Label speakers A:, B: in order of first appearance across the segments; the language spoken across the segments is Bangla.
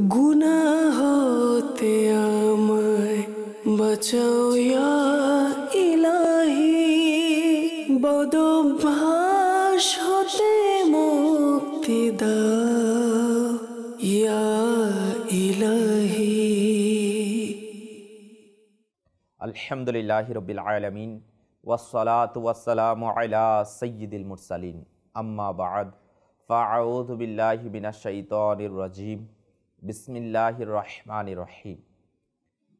A: গুনাহ হতে আমায় বাঁচাও ইয়া ইলাহি, বদভ্যাস হতে মুক্তি দাও ইয়া ইলাহি।
B: আলহামদুলিল্লাহি রাব্বিল আলামিন ওয়াসসালাতু ওয়াসসালামু আলা সাইয়্যিদিল মুরসালিন, আম্মা বা'দ, ফাআউযু বিল্লাহি মিনাশ শাইতানির রাজীম, বিসমিল্লাহির রহমানির রহিম।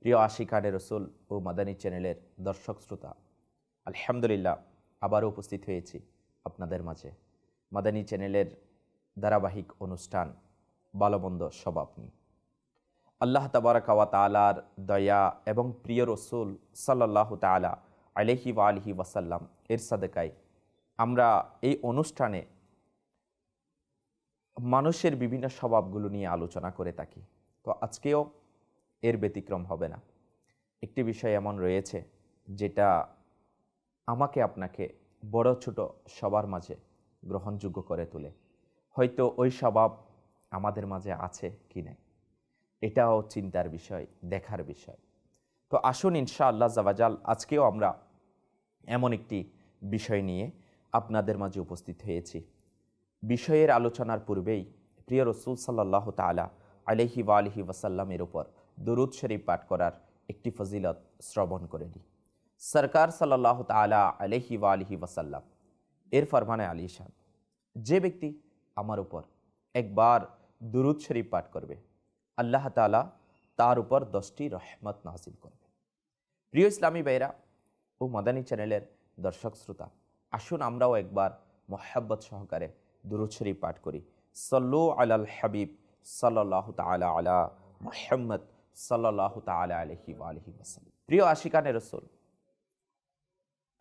B: প্রিয় আশিকানে রসুল ও মাদানী চ্যানেলের দর্শক শ্রোতা, আলহামদুলিল্লাহ আবারও উপস্থিত হয়েছি আপনাদের মাঝে মাদানী চ্যানেলের ধারাবাহিক অনুষ্ঠান ভালোমন্দ স্বভাব নিয়ে। আল্লাহ তাবারাকা ওয়া তাআলার দয়া এবং প্রিয় রসুল সাল্লাল্লাহু তাআলা আলাইহি ওয়া আলিহি ওয়াসাল্লাম এর সাদেকায় আমরা এই অনুষ্ঠানে মানুষের বিভিন্ন স্বভাবগুলো নিয়ে আলোচনা করে থাকি। তো আজকেও এর ব্যতিক্রম হবে না। একটি বিষয় এমন রয়েছে যেটা আমাকে আপনাকে বড় ছোট সবার মাঝে গ্রহণযোগ্য করে তোলে। হয়তো ওই স্বভাব আমাদের মাঝে আছে কি নাই, এটাও চিন্তার বিষয়, দেখার বিষয়। তো আসুন ইনশাআল্লাহ জাওয়াজাল আজকেও আমরা এমন একটি বিষয় নিয়ে আপনাদের মাঝে উপস্থিত হয়েছি। বিষয়ের আলোচনার পূর্বেই প্রিয় রসুল সাল্লাল্লাহু তাআলা আলাইহি ওয়া আলিহি ওয়াসাল্লামের উপর দুরূদ শরীফ পাঠ করার একটি ফজিলত শ্রবণ করে নিই। সরকার সাল্লাল্লাহু তাআলা আলাইহি ওয়া আলিহি ওয়াসাল্লাম এর ফরমানে আলিশান, যে ব্যক্তি আমার উপর একবার দুরূদ শরীফ পাঠ করবে, আল্লাহ তাআলা তার উপর 10টি রহমত নাযিল করবে। প্রিয় ইসলামী ভাইরা ও মাদানী চ্যানেলের দর্শক শ্রোতা, আসুন আমরাও একবার মোহাব্বত সহকারে দুরূদ শরীফ পাঠ করি। সাল্লু আলাল হাবিব সাল্লাল্লাহু তাআলা আলা মুহাম্মদ সাল্লাল্লাহু তাআলা আলাইহি ওয়া আলিহি ওয়াসাল্লাম। প্রিয় আশিকানে রাসূল,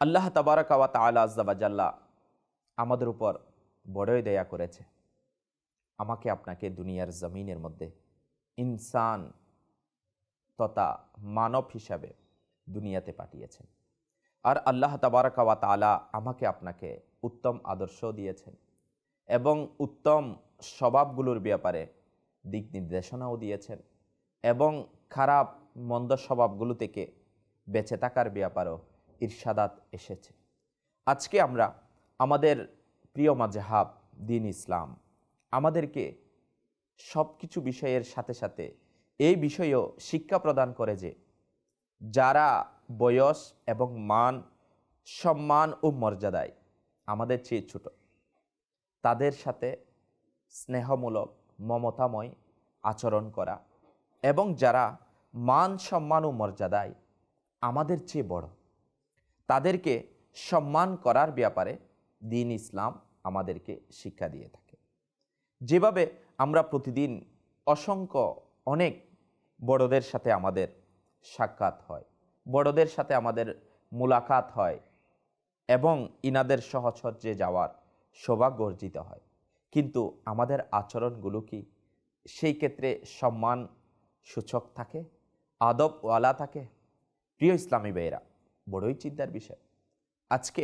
B: আল্লাহ তাবারাকা ওয়া তাআলা আযজা ওয়া জাল্লা আমাদের উপর বড়ই দয়া করেছে। আমাকে আপনাকে দুনিয়ার জমিনের মধ্যে ইনসান তথা মানব হিসাবে দুনিয়াতে পাঠিয়েছেন। আর আল্লাহ তাবারাকা ওয়া তাআলা আমাকে আপনাকে উত্তম আদর্শ দিয়েছেন এবং উত্তম স্বভাবগুলোর ব্যাপারে দিক নির্দেশনাও দিয়েছেন এবং খারাপ মন্দ স্বভাবগুলো থেকে বেঁচে থাকার ব্যাপারেও ইরশাদাত এসেছে। আজকে আমরা আমাদের প্রিয় মাযহাব দ্বীন ইসলাম আমাদেরকে সব কিছু বিষয়ের সাথে সাথে এই বিষয়েও শিক্ষা প্রদান করে যে যারা বয়স এবং মান, সম্মান ও মর্যাদায় আমাদের চেয়ে ছোট, তাদের সাথে স্নেহমূলক মমতাময় আচরণ করা এবং যারা মান, সম্মান ও মর্যাদায় আমাদের চেয়ে বড়, তাদেরকে সম্মান করার ব্যাপারে দ্বীন ইসলাম আমাদেরকে শিক্ষা দিয়ে থাকে। যেভাবে আমরা প্রতিদিন অসংখ্য অনেক বড়দের সাথে আমাদের সাক্ষাৎ হয়, বড়দের সাথে আমাদের মুলাকাত হয় এবং ইনাদের সহচর্যে যাওয়ার সৌভাগ্য অর্জিত হয়, কিন্তু আমাদের আচরণগুলো কি সেই ক্ষেত্রে সম্মান সূচক থাকে, আদবওয়ালা থাকে? প্রিয় ইসলামী ভাইয়েরা, বড়ই চিন্তার বিষয়। আজকে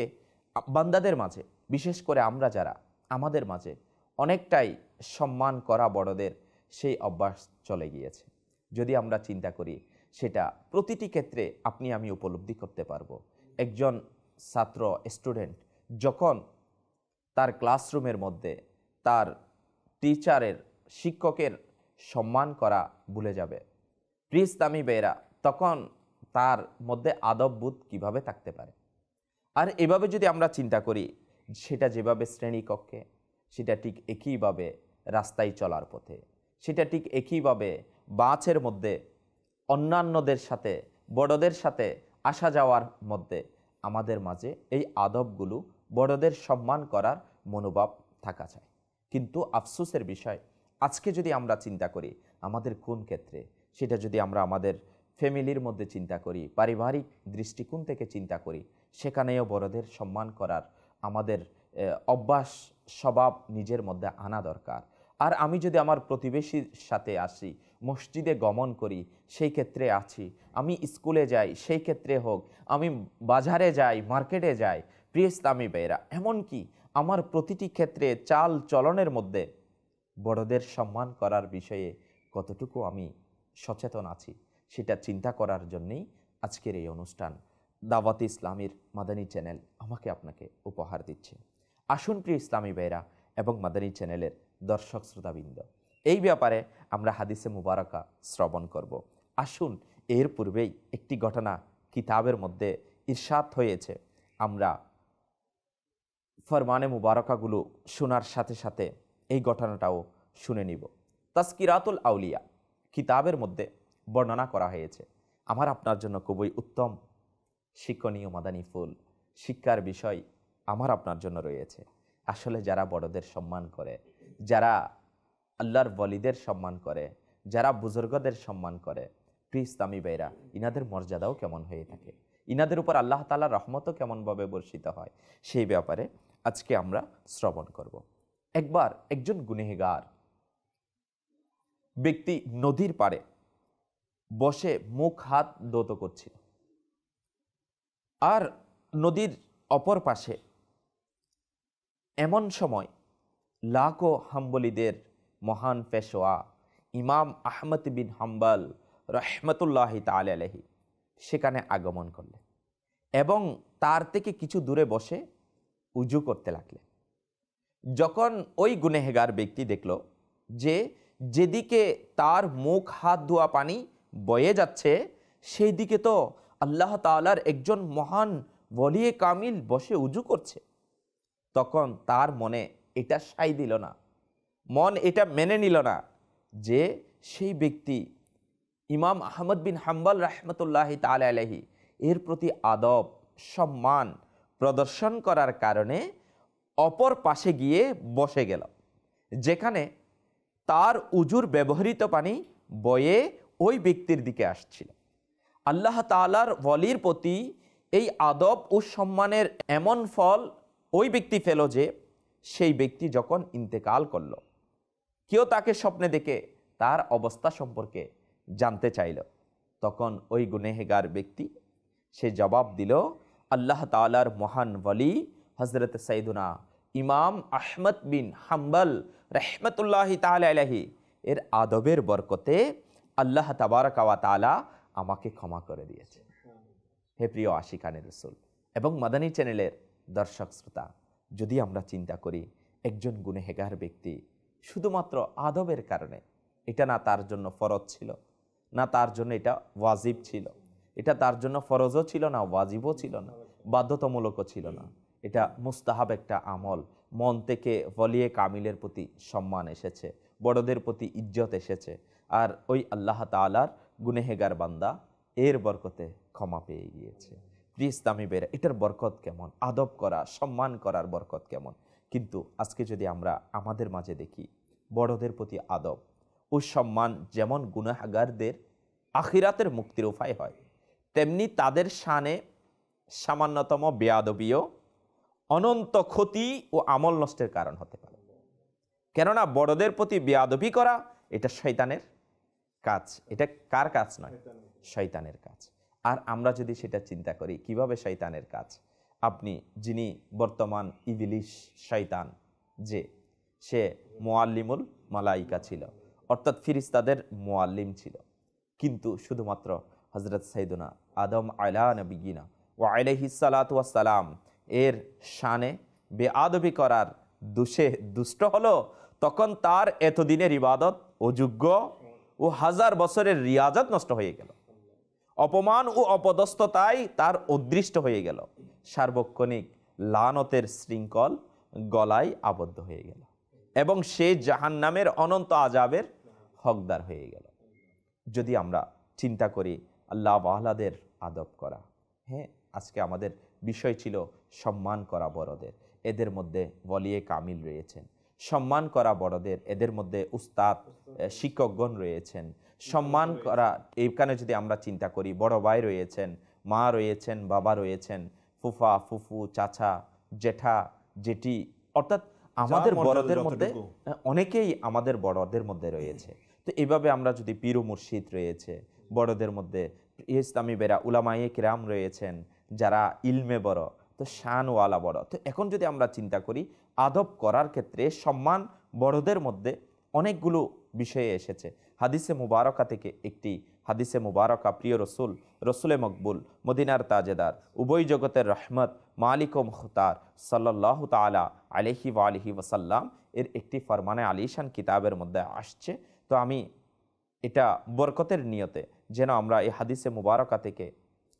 B: বান্দাদের মাঝে, বিশেষ করে আমরা যারা, আমাদের মাঝে অনেকটাই সম্মান করা বড়দের সেই অভ্যাস চলে গিয়েছে। যদি আমরা চিন্তা করি, সেটা প্রতিটি ক্ষেত্রে আপনি আমি উপলব্ধি করতে পারবো। একজন ছাত্র, স্টুডেন্ট যখন তার ক্লাসরুমের মধ্যে তার টিচারের, শিক্ষকের সম্মান করা ভুলে যাবে, প্রিয় ইসলামী ভাইয়েরা, তখন তার মধ্যে আদববোধ কিভাবে থাকতে পারে? আর এভাবে যদি আমরা চিন্তা করি, সেটা যেভাবে শ্রেণীকক্ষে, সেটা ঠিক একইভাবে রাস্তায় চলার পথে, সেটা ঠিক একইভাবে বাসের মধ্যে অন্যান্যদের সাথে, বড়দের সাথে আসা যাওয়ার মধ্যে আমাদের মাঝে এই আদবগুলো, বড়দের সম্মান করার মনোভাব থাকা চাই। কিন্তু আফসোসের বিষয়, আজকে যদি আমরা চিন্তা করি আমাদের কোন ক্ষেত্রে, সেটা যদি আমরা আমাদের ফ্যামিলির মধ্যে চিন্তা করি, পারিবারিক দৃষ্টিকোণ থেকে চিন্তা করি, সেখানেও বড়দের সম্মান করার আমাদের অভ্যাস, স্বভাব নিজের মধ্যে আনা দরকার। আর আমি যদি আমার প্রতিবেশীর সাথে আসি, মসজিদে গমন করি, সেই ক্ষেত্রে আছি, আমি স্কুলে যাই, সেই ক্ষেত্রে হোক, আমি বাজারে যাই, মার্কেটে যাই, প্রিয় ইসলামী ভাইয়েরা, এমনকি আমার প্রতিটি ক্ষেত্রে চাল চলনের মধ্যে বড়দের সম্মান করার বিষয়ে কতটুকু আমি সচেতন আছি সেটা চিন্তা করার জন্যেই আজকের এই অনুষ্ঠান দাওয়াতে ইসলামীর মাদানী চ্যানেল আমাকে আপনাকে উপহার দিচ্ছে। আসুন প্রিয় ইসলামী ভাইরা এবং মাদানী চ্যানেলের দর্শক শ্রোতাবৃন্দ, এই ব্যাপারে আমরা হাদিসে মুবারাকা শ্রবণ করব। আসুন, এর পূর্বেই একটি ঘটনা কিতাবের মধ্যে ইরশাদ হয়েছে, আমরা ফরমানে মুবারকাগুলো শোনার সাথে সাথে এই ঘটনাটাও শুনে নিব। তাজকিরাতুল আউলিয়া কিতাবের মধ্যে বর্ণনা করা হয়েছে। আমার আপনার জন্য খুবই উত্তম শিক্ষণীয় মাদানী ফুল শিক্ষার বিষয় আমার আপনার জন্য রয়েছে। আসলে যারা বড়দের সম্মান করে, যারা আল্লাহর ওয়ালিদের সম্মান করে, যারা বুজুর্গদের সম্মান করে, প্রিয় ইসলামী ভাইরা, ইনাদের মর্যাদাও কেমন হয়ে থাকে, ইনাদের উপর আল্লাহ তাআলার রহমতও কেমনভাবে বর্ষিত হয়, সেই ব্যাপারে আজকে আমরা শ্রবণ করব। একবার একজন গুনেহগার ব্যক্তি নদীর পাড়ে বসে মুখ হাত ধৌত করছিল, আর নদীর অপর পাশে এমন সময় লাখো হাম্বলীদের মহান পেশোয়া ইমাম আহমদ বিন হাম্বল রহমতুল্লাহি তাআলা আলাইহি সেখানে আগমন করলেন এবং তার থেকে কিছু দূরে বসে উজু করতে লাগলেন। যখন ওই গুনেহগার ব্যক্তি দেখল যে যেদিকে তার মুখ হাত ধোয়া পানি বয়ে যাচ্ছে সেই দিকে তো আল্লাহ তাআলার একজন মহান ওয়ালিয়ে কামিল বসে উজু করছে, তখন তার মনে এটা সায় দিল না, মন এটা মেনে নিল না যে সেই ব্যক্তি ইমাম আহমদ বিন হাম্বল রহমতুল্লাহি তাআলা আলাইহি এর প্রতি আদব সম্মান প্রদর্শন করার কারণে অপর পাশে গিয়ে বসে গেল, যেখানে তার উজুর ব্যবহৃত পানি বয়ে ওই ব্যক্তির দিকে আসছিল। আল্লাহ তাআলার ওয়ালির প্রতি এই আদব ও সম্মানের এমন ফল ওই ব্যক্তি পেল যে সেই ব্যক্তি যখন ইন্তেকাল করল, কেউ তাকে স্বপ্নে দেখে তার অবস্থা সম্পর্কে জানতে চাইল, তখন ওই গুনেহগার ব্যক্তি সে জবাব দিল, আল্লাহ তাআলার মহান ওয়ালি হযরত সাইয়্যিদুনা ইমাম আহমদ বিন হাম্বল রহমতুল্লাহি তাআলা আলাইহি এর আদবের বরকতে আল্লাহ তাবারাকা ওয়া তাআলা আমাকে ক্ষমা করে দিয়েছে। হে প্রিয় আশিকানে রাসূল এবং মাদানী চ্যানেলের দর্শক শ্রোতা, যদি আমরা চিন্তা করি একজন গুনেহগার ব্যক্তি শুধুমাত্র আদবের কারণে, এটা না তার জন্য ফরজ ছিল, না তার জন্য এটা ওয়াজিব ছিল, এটা তার জন্য ফরজও ছিল না, ওয়াজিবও ছিল না, বাধ্যতামূলকও ছিল না, এটা মুস্তাহাব একটা আমল, মন থেকে ওয়ালিয়ে কামিলের প্রতি সম্মান এসেছে, বড়দের প্রতি ইজ্জত এসেছে, আর ওই আল্লাহ তাআলার গুনেহগার বান্দা এর বরকতে ক্ষমা পেয়ে গিয়েছে। প্রিয় ইসলামী ভাইরা, এটার বরকত কেমন, আদব করা সম্মান করার বরকত কেমন। কিন্তু আজকে যদি আমরা আমাদের মাঝে দেখি বড়দের প্রতি আদব ও সম্মান যেমন গুনাহগারদের আখিরাতের মুক্তির উপায় হয়, তেমনি তাদের শানে সামান্যতম বেয়াদবিও অনন্ত ক্ষতি ও আমল নষ্টের কারণ হতে পারে। কেননা বড়দের প্রতি বেয়াদবি করা এটা শয়তানের কাজ, এটা কার কাজ নয়, শয়তানের কাজ। আর আমরা যদি সেটা চিন্তা করি কিভাবে শয়তানের কাজ, আপনি যিনি বর্তমান ইবলিস শয়তান, যে সে মুআল্লিমুল মালাইকা ছিল, অর্থাৎ ফিরিস্তাদের মুআল্লিম ছিল, কিন্তু শুধুমাত্র হযরত সাইয়্যিদুনা আদম আলা নবিয়িনা ওয়া আলাইহিস সালাতু ওয়াস সালাম এর শানে বেআদবি করার দোষে দুষ্ট হলো, তখন তার এতদিনের ইবাদত অযোগ্য ও হাজার বছরের রিয়াজত নষ্ট হয়ে গেল, অপমান ও অপদস্থতায় তার অদৃষ্ট হয়ে গেল, সার্বক্ষণিক লানতের শৃঙ্খল গলায় আবদ্ধ হয়ে গেল এবং সে জাহান্নামের অনন্ত আযাবের হকদার হয়ে গেল। যদি আমরা চিন্তা করি আল্লাহ ওয়ালাদের আদব করা, হ্যাঁ, আজকে আমাদের বিষয় ছিল সম্মান করা বড়দের, এদের মধ্যে ওয়ালিয়ে কামিল রয়েছেন, সম্মান করা বড়দের, এদের মধ্যে উস্তাদ শিক্ষকগণ রয়েছেন, সম্মান করা এইখানে যদি আমরা চিন্তা করি বড় ভাই রয়েছেন, মা রয়েছেন, বাবা রয়েছেন, ফুফা ফুফু চাচা জেঠা জেঠি, অর্থাৎ আমাদের বড়দের মধ্যে অনেকেই আমাদের বড়দের মধ্যে রয়েছে। তো এইভাবে আমরা যদি পীর ও মুর্শিদ রয়েছে বড়দের মধ্যে, ইসলামী বেরা উলামায়ে কিরাম রয়েছেন যারা ইলমে বড়, তো শানওয়ালা বড়। তো এখন যদি আমরা চিন্তা করি আদব করার ক্ষেত্রে সম্মান বড়দের মধ্যে অনেকগুলো বিষয়ে এসেছে। হাদিসে মুবারকা থেকে একটি হাদিসে মুবারকা প্রিয় রসুলে মকবুল, মদিনার তাজেদার, উভয় জগতের রহমত, মালিক ও মুখতার সাল্লাল্লাহু তাআলা আলাইহি ওয়া আলিহি ওয়াসাল্লাম এর একটি ফরমানে আলিশান কিতাবের মধ্যে আসছে। তো আমি এটা বরকতের নিয়তে যেন আমরা এই হাদিসে মুবারকা থেকে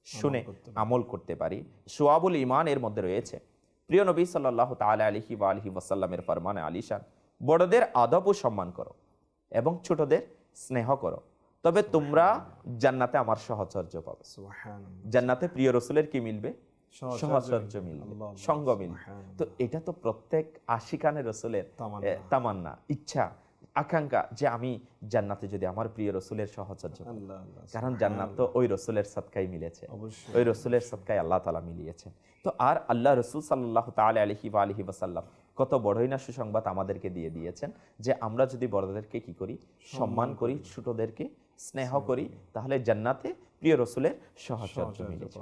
B: শুনে আমল করতে পারি। শুআবুল ঈমান এর মধ্যে রয়েছে প্রিয় নবী সাল্লাল্লাহু তাআলা আলাইহি ওয়া আলিহি ওয়াসাল্লামের ফরমানে আলিশান, বড়দের আদব ও সম্মান করো এবং ছোটদের স্নেহ করো, তবে তোমরা জান্নাতে আমার সাহচর্য পাবে। জান্নাতে প্রিয় রসুলের কি মিলবে? সাহচর্য মিলবে, সঙ্গ মিলবে। তো এটা তো প্রত্যেক আশিকানের রসুলের তামান্না, ইচ্ছা, আকাঙ্ক্ষা যে আমি জান্নাতে যদি আমার প্রিয় রসুলের সাহচর্য, কারণ জান্নাত তো ওই রসুলের সদকায় মিলেছে, ওই রসুলের সদকায় আল্লাহ তাআলা মিলিয়েছেন। তো আর আল্লাহ রসুল সাল্লাল্লাহু তাআলা আলাইহি ওয়া আলিহি ওয়াসাল্লাম কত বড়ই না সুসংবাদ আমাদেরকে দিয়ে দিয়েছেন যে আমরা যদি বড়দেরকে কি করি? সম্মান করি, ছোটদেরকে স্নেহ করি, তাহলে জান্নাতে প্রিয় রসুলের সাহচর্য মিলেছে।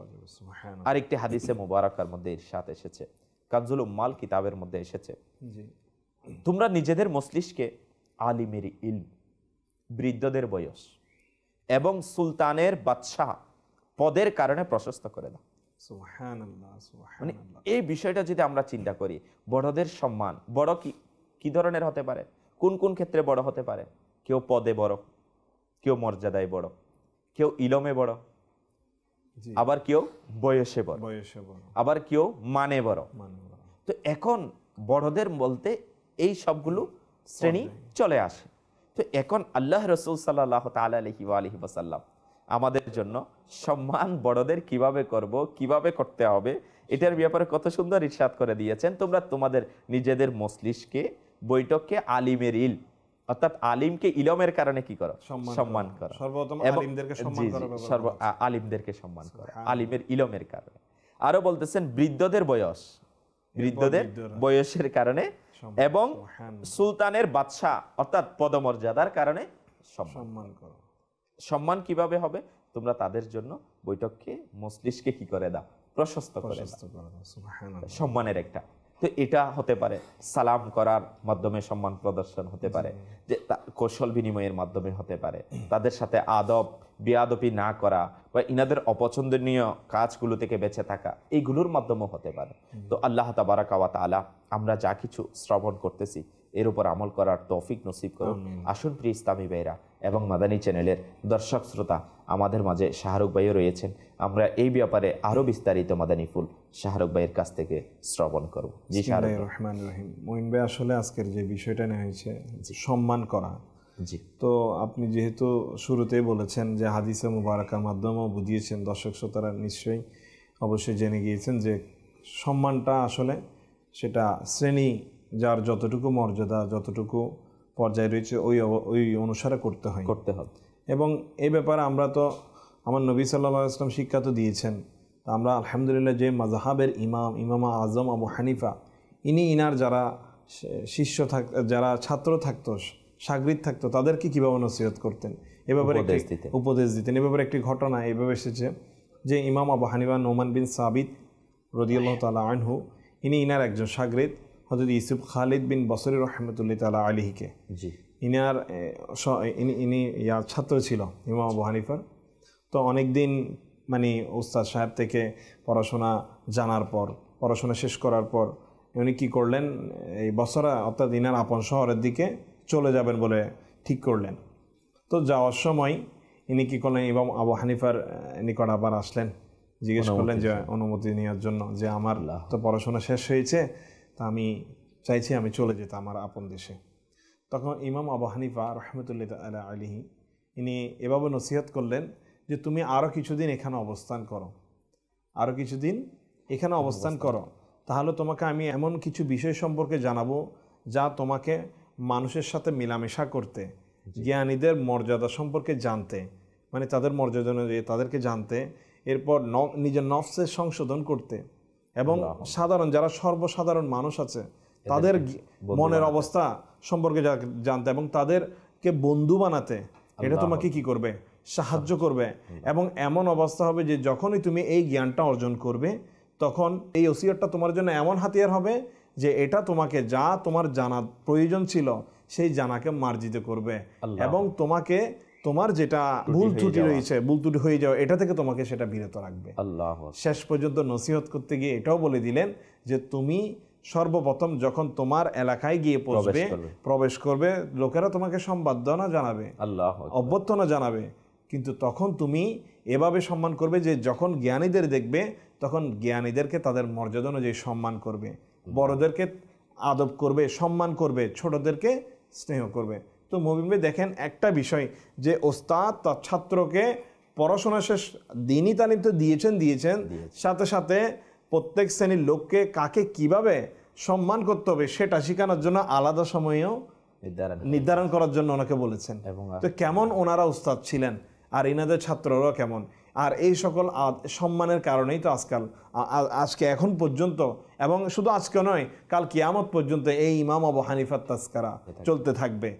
B: আরেকটি হাদিসে মুবারকার মধ্যে ইরশাদ এসেছে, কানজুল উম্মাল কিতাবের মধ্যে এসেছে, তোমরা নিজেদের মস্তিষ্কে আলিমের ইলম, বৃদ্ধদের বয়স এবং সুলতানের বাদশাহ পদের কারণে প্রশস্ত করে দাও। মানে এই বিষয়টা যদি আমরা চিন্তা করি, বড়দের সম্মান, বড় কি ধরনের হতে পারে, কোন কোন ক্ষেত্রে বড় হতে পারে? কেউ পদে বড়, কেউ মর্যাদায় বড়, কেউ ইলমে বড়, আবার কেউ বয়সে বড়, আবার কেউ মানে বড়। তো এখন বড়দের বলতে এই সবগুলো শ্রেণী চলে আসে। তো এখন আল্লাহ রসুল সাল্লাল্লাহু তাআলা আলাইহি ওয়া আলিহি ওয়াসাল্লাম আমাদের জন্য সম্মান বড়দের কিভাবে করব, কিভাবে করতে হবে, এটার ব্যাপারে কত সুন্দর ইরশাদ করে দিয়েছেন। তোমরা তোমাদের নিজেদের মস্তিষ্কে বৈঠককে আলিমের ইল, অর্থাৎ আলিমকে ইলমের কারণে কি করো? সম্মান করো। আলিমদেরকে সম্মান করো আলিমের ইলমের কারণে। আরো বলতেছেন বৃদ্ধদের বয়স, বৃদ্ধদের বয়সের কারণে, এবং সুলতানের বাদশা অর্থাৎ পদমর্যাদার কারণে সম্মান করো। সম্মান কিভাবে হবে? তোমরা তাদের জন্য বৈঠককে মস্তিষ্কে কি করে দাও? প্রশস্ত করে দাও। সম্মানের একটা তো এটা হতে পারে সালাম করার মাধ্যমে সম্মান প্রদর্শন হতে পারে, যে কৌশল বিনিময়ের মাধ্যমে হতে পারে, তাদের সাথে আদব বেয়াদবি না করা বা ইনাদের অপছন্দনীয় কাজগুলো থেকে বেঁচে থাকা, এইগুলোর মাধ্যমে হতে পারে। তো আল্লাহ তাবারাকা ওয়া তাআলা আমরা যা কিছু শ্রবণ করতেছি এর উপর আমল করার তৌফিক নসিব করুন। আসুন প্রিয় ইসলামী ভাইরা এবং মাদানী চ্যানেলের দর্শক শ্রোতা, আমাদের মাঝে শাহরুখ ভাইও রয়েছেন। আমরা এই ব্যাপারে আরো বিস্তারিত মাদানী ফুল শাহরুখ ভাইয়ের কাছ থেকে শ্রবণ করব। জি শাহরুখ
C: রহমানুর রহিম। মুইন ভাই, আসলে আজকের যে বিষয়টা নেওয়া হয়েছে সম্মান করা,
B: জি,
C: তো আপনি যেহেতু শুরুতেই বলেছেন যে হাদিসে মুবারাকার মাধ্যমেও বুঝিয়েছেন, দর্শক শ্রোতারা নিশ্চয়ই অবশ্যই জেনে গিয়েছেন যে সম্মানটা আসলে সেটা শ্রেণী, যার যতটুকু মর্যাদা, যতটুকু পর্যায়ে রয়েছে ওই অনুসারে করতে হবে। এবং এই ব্যাপারে আমরা তো আমার নবী সাল্লাল্লাহু আলাইহি ওয়াসাল্লাম শিক্ষা তো দিয়েছেন। তা আমরা আলহামদুলিল্লাহ যে মাযহাবের ইমাম আজম আবু হানিফা, ইনার যারা শিষ্য যারা ছাত্র থাকতো, শাগরিদ থাকতো, তাদেরকে কীভাবে নসিহত করতেন, এ ব্যাপারে উপদেশ দিতেন। এ ব্যাপারে একটি ঘটনা এইভাবে এসেছে যে ইমাম আবু হানিফা নোমান বিন সাবিত রাদিয়াল্লাহু তাআলা আনহু, ইনার একজন শাগরিদ হযরত ইউসুফ খালিদ বিন বসরি রাহমাতুল্লাহি তাআলা আলাইহিকে, ইনার ছাত্র ছিল ইমাম আবু হানিফার। তো অনেক দিন মানে উস্তাদ সাহেব থেকে পড়াশোনা জানার পর, পড়াশোনা শেষ করার পর উনি কী করলেন, এই বসরা অর্থাৎ ইনার আপন শহরের দিকে চলে যাবেন বলে ঠিক করলেন। তো যাওয়ার সময় ইনি কী করলেন, ইমাম আবু হানিফার নিকট আবার আসলেন, জিজ্ঞেস করলেন যে অনুমতি নেওয়ার জন্য, যে আমার তো পড়াশোনা শেষ হয়েছে, তা আমি চাইছি আমি চলে যেতে আমার আপন দেশে। তখন ইমাম আবু হানিফা রাহমাতুল্লাহি আলাইহি ইনি এভাবে নসিহত করলেন যে তুমি আরও কিছুদিন এখানে অবস্থান করো, আরও কিছুদিন এখানে অবস্থান করো, তাহলে তোমাকে আমি এমন কিছু বিষয় সম্পর্কে জানাবো যা তোমাকে মানুষের সাথে মেলামেশা করতে, জ্ঞানীদের মর্যাদা সম্পর্কে জানতে, মানে তাদের মর্যাদা অনুযায়ী তাদেরকে জানতে, এরপর নিজের নফসের সংশোধন করতে, এবং সাধারণ যারা সর্বসাধারণ মানুষ আছে তাদের মনের অবস্থা সম্পর্কে জানতে এবং তাদেরকে বন্ধু বানাতে, এটা তোমাকে কি করবে? সাহায্য করবে। এবং এমন অবস্থা হবে যে যখনই তুমি এই জ্ঞানটা অর্জন করবে, তখন এই ওসিয়তটা তোমার জন্য এমন হাতিয়ার হবে যে এটা তোমাকে যা তোমার জানা প্রয়োজন ছিল সেই জানাকে মার্জিত করবে এবং তোমাকে তোমার যেটা ভুল ত্রুটি রয়েছে, ভুল ত্রুটি হয়ে যাওয়া, এটা থেকে তোমাকে সেটা বিরত রাখবে।
B: আল্লাহ
C: শেষ পর্যন্ত নসিহত করতে গিয়ে এটাও বলে দিলেন যে তুমি সর্বপ্রথম যখন তোমার এলাকায় গিয়ে প্রবেশ করবে, লোকেরা তোমাকে সম্বর্ধনা জানাবে, অভ্যর্থনা জানাবে, কিন্তু তখন তুমি এভাবে সম্মান করবে যে যখন জ্ঞানীদের দেখবে তখন জ্ঞানীদেরকে তাদের মর্যাদা অনুযায়ী সম্মান করবে, বড়দেরকে আদব করবে, সম্মান করবে, ছোটদেরকে স্নেহ করবে। তো মুবিন ভাই দেখেন একটা বিষয় যে ওস্তাদ তার ছাত্রকে পড়াশোনা শেষ দিনই তালিম তো দিয়েছেন, সাথে সাথে প্রত্যেক শ্রেণীর লোককে কাকে কিভাবে সম্মান করতে হবে সেটা শেখানোর জন্য আলাদা সময়ও নির্ধারণ করার জন্য ওনাকে বলেছেন। তো কেমন ওনারা উস্তাদ ছিলেন আর এনাদের ছাত্ররাও কেমন, আর এই সকল সম্মানের কারণেই তো আজকে এখন পর্যন্ত, এবং শুধু আজকে নয়, কাল কিয়ামত পর্যন্ত এই ইমাম আবু হানিফার তাজকিরা চলতে থাকবে।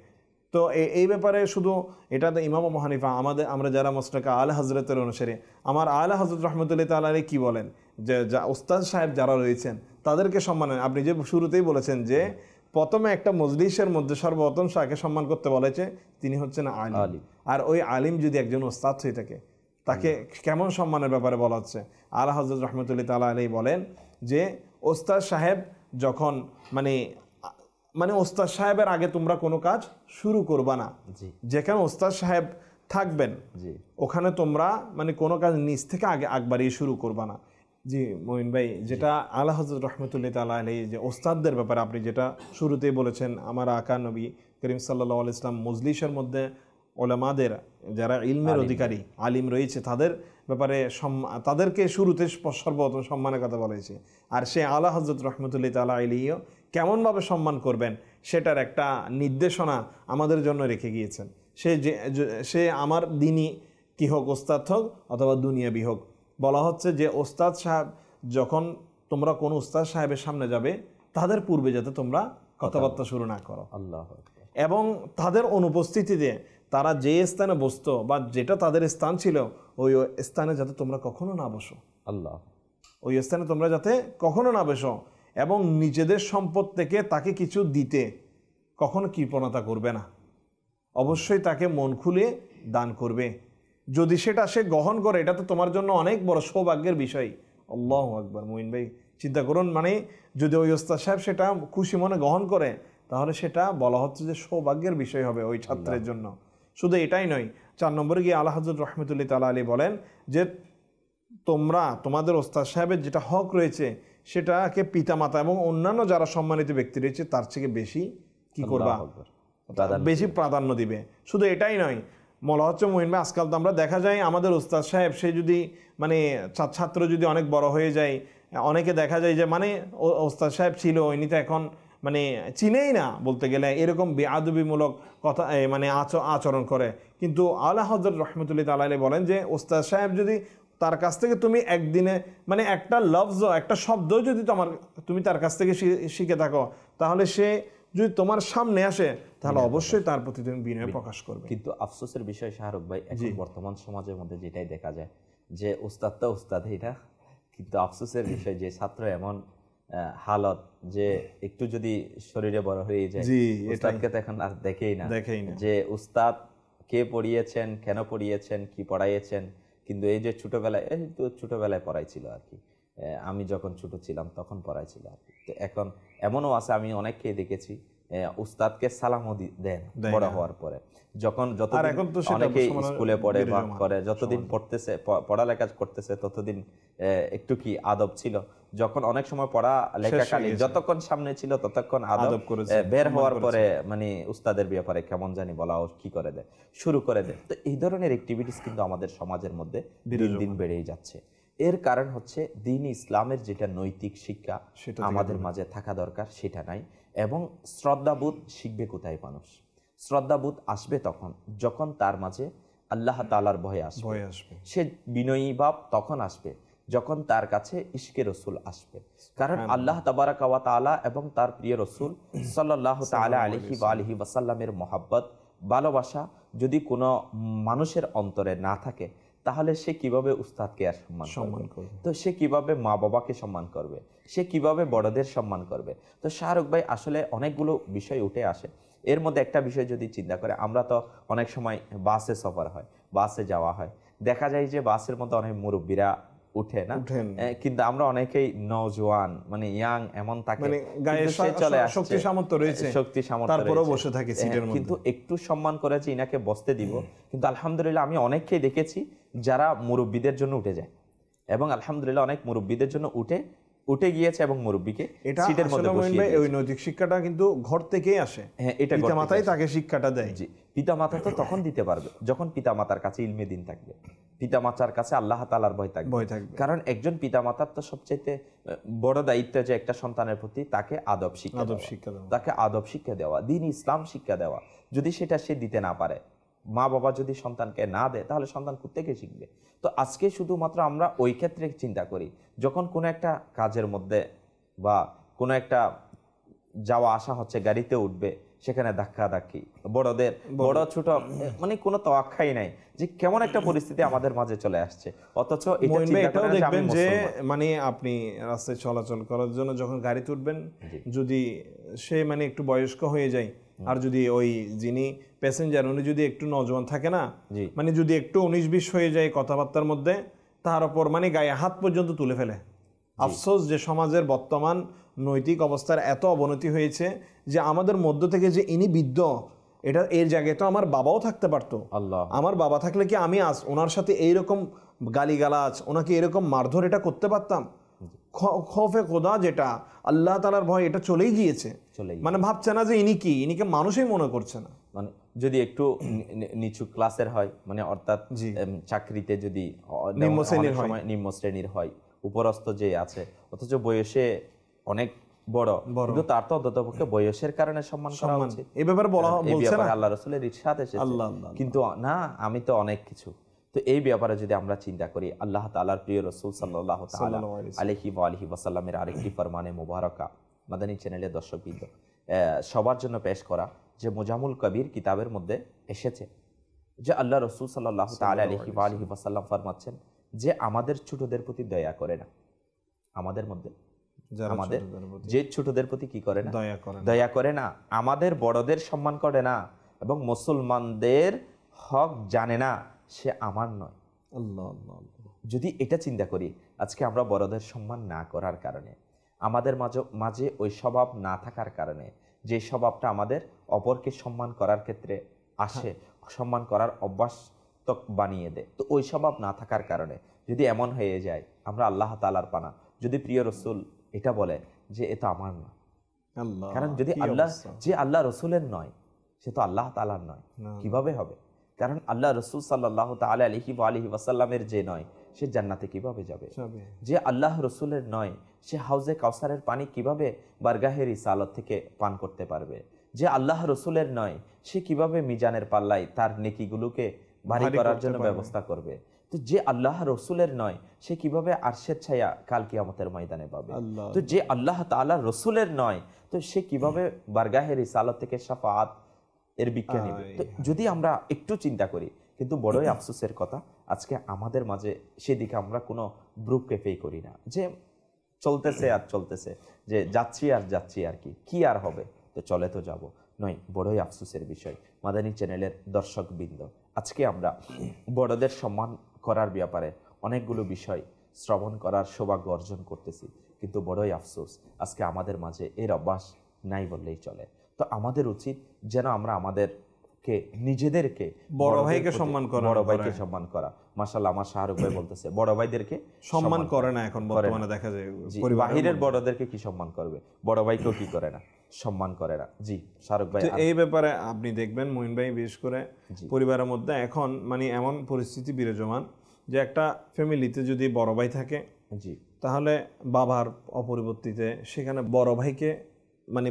C: তো এই ব্যাপারে শুধু এটা তো ইমাম আবু হানিফা, আমরা যারা মাসলাক আলা হযরতের অনুসারী, আমার আলা হযরত রাহমাতুল্লাহি তাআলা আলাইহি কি বলেন যে উস্তাদ সাহেব যারা রয়েছেন তাদেরকে সম্মান। আপনি যে শুরুতেই বলেছেন যে প্রথমে একটা মজলিসের মধ্যে সর্বপ্রথম যাকে সম্মান করতে বলেছে তিনি হচ্ছেন আলিম, আর ওই আলিম যদি একজন ওস্তাদ হয়ে থাকে তাকে কেমন সম্মানের ব্যাপারে বলা হচ্ছে। আলা হযরত রাহমাতুল্লাহি তাআলা আলাইহি বলেন যে ওস্তাদ সাহেব যখন মানে ওস্তাদ সাহেবের আগে তোমরা কোনো কাজ শুরু করবা না, যেখানে ওস্তাদ সাহেব থাকবেন ওখানে তোমরা কোনো কাজ নিজ থেকে আগ বাড়িয়ে শুরু করবা না। জি মঈন ভাই, যেটা আলা হযরত রাহমাতুল্লাহি তাআলা আলাইহি যে ওস্তাদদের ব্যাপারে আপনি যেটা শুরুতেই বলেছেন, আমার আকা নবী করিম সাল্লাল্লাহু আলাইহি ওয়াসাল্লাম মজলিসের মধ্যে ওলামাদের যারা ইলমের অধিকারী আলিম রয়েছে তাদের ব্যাপারে তাদেরকে শুরুতে সর্বপ্রথম সম্মানের কথা বলা হয়েছে। আর সে আলা হযরত রাহমাতুল্লাহি তাআলা আলাইহিও কেমনভাবে সম্মান করবেন সেটার একটা নির্দেশনা আমাদের জন্য রেখে গিয়েছেন। সে আমার দিনই কি হোক, ওস্তাদ হোক অথবা দুনিয়াবি হোক, বলা হচ্ছে যে ওস্তাদ সাহেব যখন তোমরা কোনো ওস্তাদ সাহেবের সামনে যাবে তাদের পূর্বে যাতে তোমরা কথাবার্তা শুরু না করো, এবং তাদের অনুপস্থিতিতে তারা যে স্থানে বসতো বা যেটা তাদের স্থান ছিল ওই স্থানে যাতে তোমরা কখনো না বসো, ওই স্থানে তোমরা যাতে কখনো না বসো, এবং নিজেদের সম্পদ থেকে তাকে কিছু দিতে কখনো কৃপণতা করবে না, অবশ্যই তাকে মন খুলে দান করবে। যদি সেটা সে গ্রহণ করে এটা তো তোমার জন্য অনেক বড় সৌভাগ্যের বিষয়। আল্লাহু আকবার। মুইন ভাই চিন্তা করুন, যদি ওই ওস্তাদ সাহেব সেটা খুশি মনে গ্রহণ করে তাহলে সেটা বলা হচ্ছে যে সৌভাগ্যের বিষয় হবে ওই ছাত্রের জন্য। শুধু এটাই নয়, 4 নম্বরে গিয়ে আলা হযরত রাহমাতুল্লাহি তাআলা আলাইহি বলেন যে তোমরা তোমাদের ওস্তাদ সাহেবের যেটা হক রয়েছে সেটাকে পিতামাতা এবং অন্যান্য যারা সম্মানিত ব্যক্তি রয়েছে তার থেকে বেশি কি করবা, বেশি প্রাধান্য দিবে। শুধু এটাই নয়, বলা হচ্ছে মুইন ভাই আজকাল তো আমরা দেখা যায় আমাদের ওস্তাদ সাহেব সে যদি ছাত্র যদি অনেক বড় হয়ে যায়, অনেকে দেখা যায় যে ওস্তাদ সাহেব ছিল ইনি তো এখন চিনেই না বলতে গেলে, এরকম বেআদবিমূলক কথা আচরণ করে। কিন্তু আলা হযরত রাহমাতুল্লাহি তাআলা আলাইহি বলেন যে ওস্তাদ সাহেব যদি তার কাছ থেকে তুমি একদিনে একটা লফজ, একটা শব্দ যদি তুমি তার কাছ থেকে শিখে থাকো, তাহলে সে যদি তোমার সামনে আসে তাহলে অবশ্যই তার প্রতি তুমি বিনয় প্রকাশ করবে।
B: কিন্তু আফসোসের বিষয় শাহরুখ ভাই, এখন বর্তমান সমাজের মধ্যে যেটাই দেখা যায় যে ওস্তাদ তো ওস্তাদ এটা, কিন্তু আফসোসের বিষয় যে ছাত্র এমন হালত যে একটু যদি শরীরে বড় হয়ে যায় উস্তাদকে তো এখন আর দেখেই না যে উস্তাদ কে পড়িয়েছেন, কেন পড়িয়েছেন, কি পড়াইয়েছেন। কিন্তু এই যে ছোটবেলায় পড়াইছিল আর কি, আমি যখন ছোট ছিলাম তখন পড়াইছিল আর কি। তো এখন এমনও আছে, আমি অনেককে দেখেছি উস্তাদকে সালামও দেন বড় হওয়ার পরে, অনেকে স্কুলে পড়ে বা করে, যতদিন পড়ালেখা করতেছে ততদিন একটু কি আদব ছিল। যখন অনেক সময় পড়া লেখাকালী যতক্ষণ সামনে ছিল ততক্ষণ আদব বের হওয়ার পরে উস্তাদের ব্যাপারে কেমন জানি বলা কি করে দেয়, শুরু করে দেয়। তো এই ধরনের অ্যাক্টিভিটিস কিন্তু আমাদের সমাজের মধ্যে দিন দিন বেড়েই যাচ্ছে। এর কারণ হচ্ছে দ্বীন ইসলামের যেটা নৈতিক শিক্ষা আমাদের মাঝে থাকা দরকার সেটা নাই। এবং শ্রদ্ধাবোধ শিখবে কোথায় মানুষ? শ্রদ্ধাবোধ আসবে তখন যখন তার মাঝে আল্লাহ তাআলার ভয় আসবে। সে বিনয়ী ভাব তখন আসবে যখন তার কাছে ইশকে রসুল আসবে। কারণ আল্লাহ তাবারাকা ওয়া তাআলা এবং তার প্রিয় রসুল সাল্লাল্লাহু তাআলা আলাইহি ওয়া আলিহি ওয়াসাল্লামের মহব্বত, ভালোবাসা যদি কোনো মানুষের অন্তরে না থাকে তাহলে সে কিভাবে উস্তাদকে আর সম্মান করবে? তো সে কিভাবে মা বাবাকে সম্মান করবে? সে কিভাবে বড়দের সম্মান করবে? তো শাহরুখ ভাই আসলে অনেকগুলো বিষয় উঠে আসে। এর মধ্যে একটা বিষয় যদি চিন্তা করে, আমরা তো অনেক সময় বাসে সফর হয়, বাসে যাওয়া হয়, দেখা যায় যে বাসের মধ্যে অনেক মুরব্বীরা উঠে না, কিন্তু আমরা অনেকেই নওজোয়ান মানে ইয়াং এমন থাকে,
C: মানে গায়ে
B: চলে আসছে,
C: শক্তি সামর্থ্য রয়েছে,
B: শক্তি সামর্থ্য
C: তারপরেও বসে থাকে সিটের মধ্যে,
B: কিন্তু একটু সম্মান করেছে ইনাকে বসতে দিব, কিন্তু আলহামদুলিল্লাহ আমি অনেককেই দেখেছি যারা মুরব্বীদের জন্য উঠে যায়, এবং আলহামদুলিল্লাহ অনেক মুরব্বীদের জন্য উঠে গিয়েছে এবং মুরব্বীকে সিটের মধ্যে বসিয়ে দিয়েছে।
C: ওই নৈতিক শিক্ষাটা কিন্তু ঘর থেকেই আসে।
B: হ্যাঁ, এটা
C: পিতামাতাই তাকে শিক্ষাটা দেয়।
B: জি, পিতামাতা তো তখন দিতে পারবে যখন পিতামাতার কাছে ইলমে দিন থাকবে, পিতামাতার কাছে আল্লাহ তাআলার ভয় থাকবে। কারণ একজন পিতামাতার তো সবচেয়ে বড় দায়িত্ব যে একটা সন্তানের প্রতি তাকে আদব শিক্ষা দেওয়া, তাকে আদব শিক্ষা দেওয়া, দ্বীন ইসলাম শিক্ষা দেওয়া। যদি সেটা সে দিতে না পারে, মা বাবা যদি সন্তানকে না দেয়, তাহলে সন্তান কোত্থেকে শিখবে? তো আজকে শুধুমাত্র আমরা ওই ক্ষেত্রে চিন্তা করি, যখন কোনো একটা কাজের মধ্যে বা কোনো একটা যাওয়া আসা হচ্ছে, গাড়িতে উঠবে, সেখানে ধাক্কাধাক্কি, বড়দের বড় ছোট মানে কোনো তোয়াক্কাই নাই যে কেমন একটা পরিস্থিতি আমাদের মাঝে চলে আসছে। অথচ
C: এটাও দেখবেন যে মানে আপনি রাস্তায় চলাচল করার জন্য যখন গাড়িতে উঠবেন, যদি সে মানে একটু বয়স্ক হয়ে যায়, আর যদি ওই যিনি প্যাসেঞ্জার উনি যদি একটু নজওয়ান থাকে না, মানে যদি একটু 19-20 হয়ে যায় কথাবার্তার মধ্যে, তার উপর মানে গায়ে হাত পর্যন্ত তুলে ফেলে। আফসোস যে সমাজের বর্তমান নৈতিক অবস্থার এত অবনতি হয়েছে যে আমাদের মধ্য থেকে যে ইনি বৃদ্ধ, এটা এর জায়গায় তো আমার বাবাও থাকতে পারতো। আমার বাবা থাকলে কি আমি আজ ওনার সাথে এইরকম গালিগালাজ, ওনাকে এরকম মারধর এটা করতে পারতাম? খৌফে খোদা যেটা আল্লাহ তাআলার ভয়, এটা চলেই গিয়েছে। মানে ভাবছে না যে ইনিকে মানুষই মনে করছে না।
B: মানে যদি একটু নিচু ক্লাসের হয়, মানে অর্থাৎ চাকরিতে যদি নিম্ন শ্রেণীর হয়, উপরস্থ যে আছে, অথচ বয়সে অনেক বড়, কিন্তু তার তো অন্ততপক্ষে বয়সের কারণে সম্মান করা উচিত।
C: এই ব্যাপারে বলছে না,
B: আল্লাহ রাসূলের ইরশাদ এসেছে, কিন্তু না, আমি তো অনেক কিছু। তো এই ব্যাপারে যদি আমরা চিন্তা করি, আল্লাহ তাআলার প্রিয় রাসূল সাল্লাল্লাহু তাআলা আলাইহি ওয়া আলিহি ওয়াসাল্লামের আরেকটি ফরমানে মুবারাকা মাদানী চ্যানেলের দর্শকবৃন্দ সবার জন্য পেশ করা, যে মুজামুল কবির কিতাবের মধ্যে এসেছে যে আল্লাহ রাসূল সাল্লাল্লাহু তাআলা আলাইহি ওয়া আলিহি ওয়াসাল্লাম ফরমাচ্ছেন যে আমাদের ছোটদের প্রতি দয়া করে না, আমাদের মধ্যে আমাদের যে ছোটদের প্রতি কি করে না, দয়া করে না, আমাদের বড়দের সম্মান করে না, এবং মুসলমানদের হক জানে না, সে আমার নয়। আল্লাহ আল্লাহ। যদি এটা চিন্তা করি, আজকে আমরা বড়দের সম্মান না করার কারণে, আমাদের মাঝে ওই স্বভাব না থাকার কারণে, যে স্বভাবটা আমাদের অপরকে সম্মান করার ক্ষেত্রে আসে, সম্মান করার অভ্যাস বানিয়ে দেয়, তো ওই স্বভাব না থাকার কারণে যদি এমন হয়ে যায়, আমরা আল্লাহ তাআলার পানা, যদি প্রিয় রাসূল এটা বলে যে এটা আমার না, কারণ যদি আল্লাহ রাসূলের নয়, সে তো আল্লাহ তাআলার নয়, কিভাবে হবে? কারণ আল্লাহ রাসূল সাল্লাল্লাহু তাআলা আলাইহি ওয়া আলিহি ওয়াসাল্লামের যে নয়, সে জান্নাতে কিভাবে যাবে? যে আল্লাহ রাসূলের নয়, সে হাউজে কাউসারের পানি কিভাবে বারগাহে রিসালাত থেকে পান করতে পারবে? যে আল্লাহ রাসূলের নয়, সে কিভাবে মিজানের পাল্লায় তার নেকিগুলোকে ভারী করার জন্য ব্যবস্থা করবে? তো যে আল্লাহ রাসূলের নয়, সে কিভাবে আরশের ছায়া কাল কিয়ামতের ময়দানে পাবে? তো যে আল্লাহ তাআলা রাসূলের নয়, তো সে কিভাবে বারগাহে রিসালাত থেকে শাফাআত এর ভিক্ষা নেবে? তো যদি আমরা একটু চিন্তা করি, কিন্তু বড়ই আফসোসের কথা, আজকে আমাদের মাঝে সেদিকে আমরা কোনো ভ্রুক্ষেপই করি না, যে চলতেছে আর চলতেছে, যে যাচ্ছি আর কি আর হবে, তো চলে তো যাব নয়। বড়ই আফসোসের বিষয় মাদানী চ্যানেলের দর্শকবৃন্দ, আজকে আমরা বড়দের সম্মান করার ব্যাপারে অনেকগুলো বিষয় শ্রবণ করার সৌভাগ্য অর্জন করতেছি, কিন্তু বড়ই আফসোস আজকে আমাদের মাঝে এর অভ্যাস নাই বললেই চলে। তো আমাদের উচিত যেন আমরা আমাদেরকে নিজেদেরকে
C: বড় ভাইকে সম্মান করা,
B: বড় ভাইকে সম্মান করা। মাশাআল্লাহ, আমার শাহরুখ ভাই বলতেছে বড় ভাইদেরকে
C: সম্মান করে না, এখন বর্তমানে দেখা যায়
B: বাহিরের বড়দেরকে কি সম্মান করবে, বড় ভাইকেও কি করে না, সম্মান করে না। জি শাহরুখ ভাই,
C: এই ব্যাপারে আপনি দেখবেন মঈন ভাই, বিশেষ করে পরিবারের মধ্যে এখন মানে এমন পরিস্থিতি বিরাজমান যে একটা ফ্যামিলিতে যদি বড় ভাই থাকে, জি, তাহলে বাবার অপরিবর্তিতে সেখানে বড় ভাইকে মানে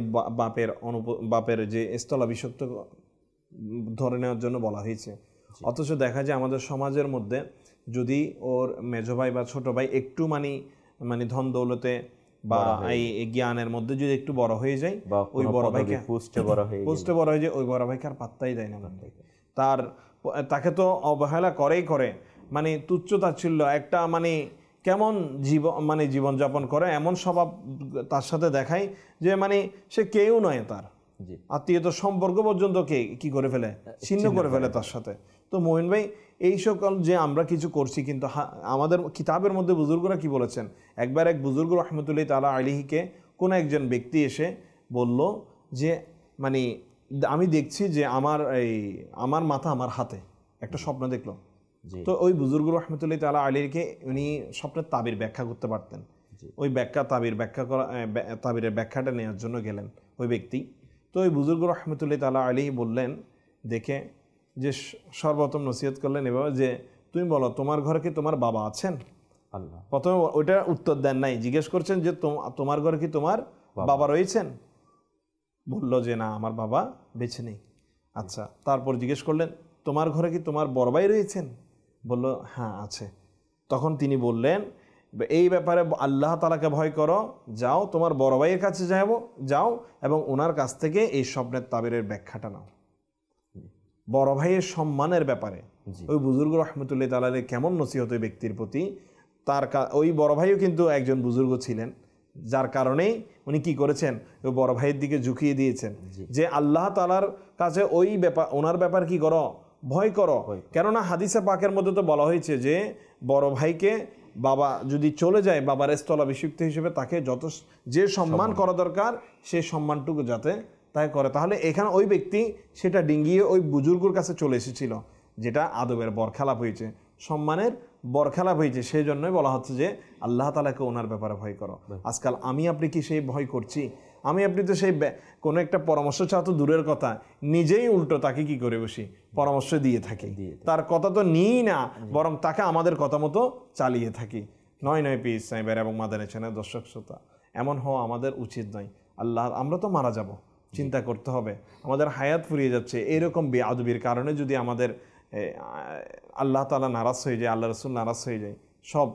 C: বাপের যে স্থলাভিষিক্ত ধরে নেওয়ার জন্য বলা হয়েছে। অথচ দেখা যায় আমাদের সমাজের মধ্যে যদি ওর মেজো ভাই বা ছোট ভাই একটু মানে ধন দৌলতে বা এই জ্ঞানের মধ্যে যদি একটু বড় হয়ে যায়, ওই বড় ভাইকে পোস্টে বড় হয়ে যায়, ওই বড় ভাইকে আর পাত্তাই দেয় না। তাকে তো অবহেলা করে, মানে তুচ্ছ তাচ্ছিল্য একটা, মানে কেমন জীবনযাপন করে এমন স্বভাব তার সাথে দেখায় যে মানে সে কেউ নয় তার।
B: জি।
C: আত্মীয়তার সম্পর্ক পর্যন্ত কে কি করে ফেলে, ছিন্ন করে ফেলে তার সাথে। তো মোমিন ভাই, এই সকল যে আমরা কিছু করছি, কিন্তু আমাদের কিতাবের মধ্যে বুজুর্গরা কি বলেছেন, একবার এক বুজুর্গ রহমতুল্লাহ তাআলা আলাইহিকে কোন একজন ব্যক্তি এসে বলল যে মানে আমি দেখছি যে আমার মাথা আমার হাতে, একটা স্বপ্ন দেখলো। তো ওই বুজুর্গ রহমতুল্লাহ তাআলা আলাইহিকে উনি স্বপ্নের তাবির ব্যাখ্যা করতে পারতেন। ওই তাবিরের ব্যাখ্যাটা নেওয়ার জন্য গেলেন ওই ব্যক্তি। তো ওই বুজুর্গ রহমতুল্লাহ তাআলা আলাইহি বললেন, দেখে যে সর্বপ্রথম নসিহত করলেন এভাবে যে তুমি বলো তোমার ঘরে কি তোমার বাবা আছেন?
B: আল্লাহ।
C: প্রথমে ওইটা উত্তর দেন নাই, জিজ্ঞেস করছেন যে তোমার ঘরে কি তোমার বাবা রয়েছেন? বললো যে না, আমার বাবা বেঁচে নেই। আচ্ছা, তারপর জিজ্ঞেস করলেন তোমার ঘরে কি তোমার বড় ভাই রয়েছেন? বলল হ্যাঁ আছে। তখন তিনি বললেন এই ব্যাপারে আল্লাহ তাআলাকে ভয় করো, যাও তোমার বড় ভাইয়ের কাছে যাও এবং ওনার কাছ থেকে এই স্বপ্নের তাবিরের ব্যাখ্যাটা নাও। বড় ভাইয়ের সম্মানের ব্যাপারে ওই বুজুর্গ রহমতুল্লাহ তাআলা কেমন নসিহত ওই ব্যক্তির প্রতি। ওই বড় ভাইও কিন্তু একজন বুজুর্গ ছিলেন, যার কারণেই উনি কি করেছেন, ওই বড় ভাইয়ের দিকে ঝুঁকিয়ে দিয়েছেন যে আল্লাহ তাআলার কাছে ওনার ব্যাপার কি করো, ভয় করো। কেননা হাদিসে পাকের মধ্যে তো বলা হয়েছে যে বড় ভাইকে বাবা যদি চলে যায়, বাবার স্থলাভিষিক্ত হিসেবে তাকে যে সম্মান করা দরকার সেই সম্মানটুকু যাতে তাই করে। তাহলে এখানে ওই ব্যক্তি সেটা ডিঙ্গিয়ে ওই বুজুর্গর কাছে চলে এসেছিল, যেটা আদবের বরখেলাপ হয়েছে, সম্মানের বরখেলাপ হয়েছে। সেই জন্যই বলা হচ্ছে যে আল্লাহ তাআলাকে ওনার ব্যাপারে ভয় করো। আজকাল আমি আপনি কি সেই ভয় করছি? আমি আপনি তো সেই কোনো একটা পরামর্শ চাও তো দূরের কথা, নিজেই উল্টো তাকে কি করে বসি, পরামর্শ দিয়ে থাকি। তার কথা তো নিই না, বরং তাকে আমাদের কথা মতো চালিয়ে থাকি। নয় পীর সাহেবের এবং মাদানী চ্যানেল দর্শক শ্রোতা, এমন হওয়া আমাদের উচিত নয়। আমরা তো মারা যাব, চিন্তা করতে হবে, আমাদের হায়াত ফুরিয়ে যাচ্ছে। এইরকম বেআদবির কারণে যদি আমাদের আল্লাহ তাআলা নারাজ হয়ে যায়, আল্লাহ রাসূল নারাজ হয়ে যায়, সব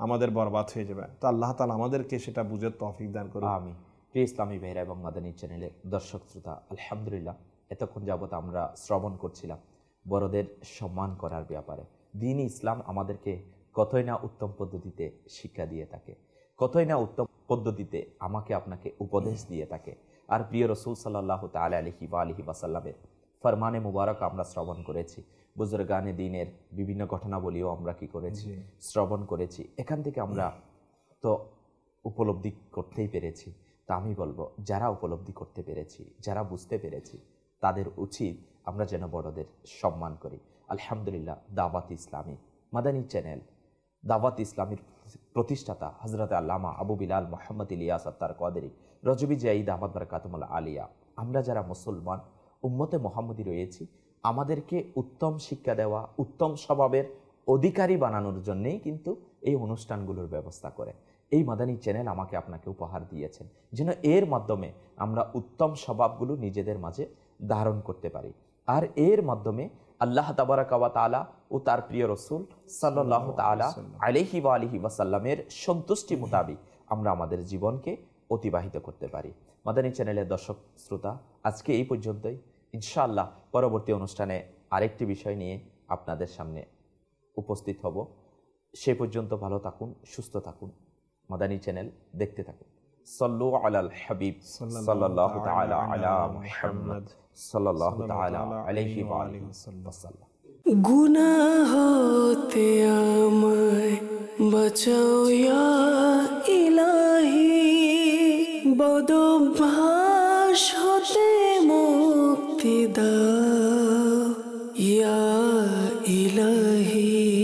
C: আমাদের বরবাদ হয়ে যাবে। তো আল্লাহ তাআলা আমাদেরকে সেটা বুঝার তৌফিক দান করুন।
B: আমিন। প্রিয় ইসলামী ভাইরা এবং মাদানী চ্যানেলের দর্শক শ্রোতা, আলহামদুলিল্লাহ এতক্ষণ যাবত আমরা শ্রবণ করছিলাম বড়দের সম্মান করার ব্যাপারে। দ্বীন ইসলাম আমাদেরকে কতই না উত্তম পদ্ধতিতে শিক্ষা দিয়ে থাকে, কতই না উত্তম পদ্ধতিতে আমাকে আপনাকে উপদেশ দিয়ে থাকে। আর প্রিয় রাসূল সাল্লাল্লাহু তাআলা আলাইহি ওয়া আলিহি ওয়াসাল্লামের ফরমানে মুবারক আমরা শ্রবণ করেছি, বুজুর্গানে দ্বীনের বিভিন্ন ঘটনাবলীও আমরা কি করেছি, শ্রবণ করেছি। এখান থেকে আমরা তো উপলব্ধি করতেই পেরেছি। তা আমি বলবো, যারা উপলব্ধি করতে পেরেছি, যারা বুঝতে পেরেছি, তাদের উচিত আমরা যেন বড়দের সম্মান করি। আলহামদুলিল্লাহ, দাওয়াত ইসলামী মাদানী চ্যানেল, দাওয়াত ইসলামীর প্রতিষ্ঠাতা হযরত আল্লামা আবু বিলাল মুহাম্মদ ইলিয়াস আত্তার কদরি রজবি জাইদ আহমদ বারাকাতুল্লাহ আলিয়া, আমরা যারা মুসলমান উম্মতে মুহাম্মদী রয়েছি, আমাদেরকে উত্তম শিক্ষা দেওয়া, উত্তম স্বভাবের অধিকারী বানানোর জন্যেই কিন্তু এই অনুষ্ঠানগুলোর ব্যবস্থা করে। এই মাদানী চ্যানেল আমাকে আপনাকে উপহার দিয়েছেন যেন এর মাধ্যমে আমরা উত্তম স্বভাবগুলো নিজেদের মাঝে ধারণ করতে পারি। আর এর মাধ্যমে আল্লাহ তাবারাকা ওয়া তাআলা ও তার প্রিয় রাসূল সাল্লাল্লাহু তাআলা আলাইহি ওয়া আলিহি ওয়াসাল্লামের সন্তুষ্টি মোতাবেক আমরা আমাদের জীবনকে অতিবাহিত করতে পারি। মাদানী চ্যানেলের দর্শক শ্রোতা, আজকে এই পর্যন্তই। ইনশাআল্লাহ পরবর্তী অনুষ্ঠানে আরেকটি বিষয় নিয়ে আপনাদের সামনে উপস্থিত হব। সে পর্যন্ত ভালো থাকুন, সুস্থ থাকুন, মাদানী চ্যানেল দেখতে থাকুন। সাল্লু আলাল হাবিব সাল্লাল্লাহু তাআলা আলা মুহাম্মদ সাল্লাল্লাহু তাআলা আলাইহি ওয়া আলিহি ওয়াসাল্লাম।
A: গুনাহ হতে আমায় বাঁচাও ইয়া ইলাহি, বদভ্যাস হতে মুক্তি দাও ইয়া ইলাহি।